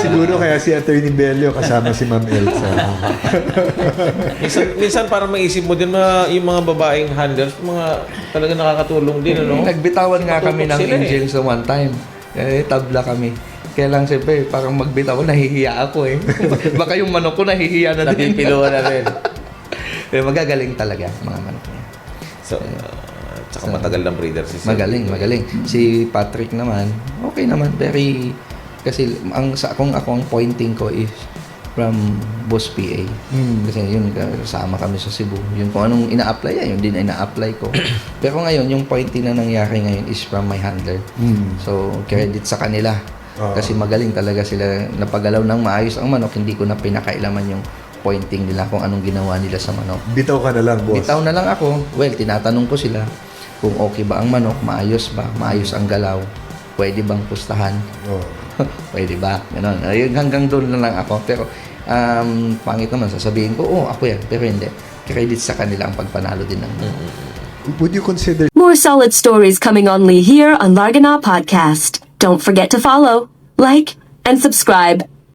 Siguro kaya si Attorney Bello kasama si Ma'am Elsa. minsan parang maisip mo din na yung mga babaeng handlers, mga talaga nakakatulong din, ano? Nagbitawan nga kami ng Tutok sila eh. engine sa one time. Tabla kami. Kaya lang siyempre, parang magbitaw, nahihiya ako eh. Baka yung manok ko nahihiya na din. Napipiluhan na rin. Pero magagaling talaga mga manok niya. So, tsaka matagal ng breeder si Sir. Magaling. Si Patrick naman, okay naman. Kasi ako ang pointing ko is from Boss PA. Kasi yun, kasama kami sa Cebu. Yun kung anong ina-apply, yun din ina-apply ko. Pero ngayon, yung pointing na nangyari ngayon is from my handler. So, credit sa kanila. Kasi magaling talaga sila. Napagalaw ng maayos ang manok, hindi ko na pinakailaman yung pointing nila kung anong ginawa nila sa manok. Bitaw ka na lang, boss. Bitaw na lang ako. Well, tinatanong ko sila kung okay ba ang manok, maayos ba, maayos ang galaw, pwede bang pustahan, pwede ba, gano'n. Ayun, hanggang doon na lang ako. Pero pangit naman, sasabihin ko, ako yan, pero hindi. Credit sa kanila ang pagpanalo din ng Would you consider More solid stories coming only here on Largana Podcast. Don't forget to follow, like, and subscribe.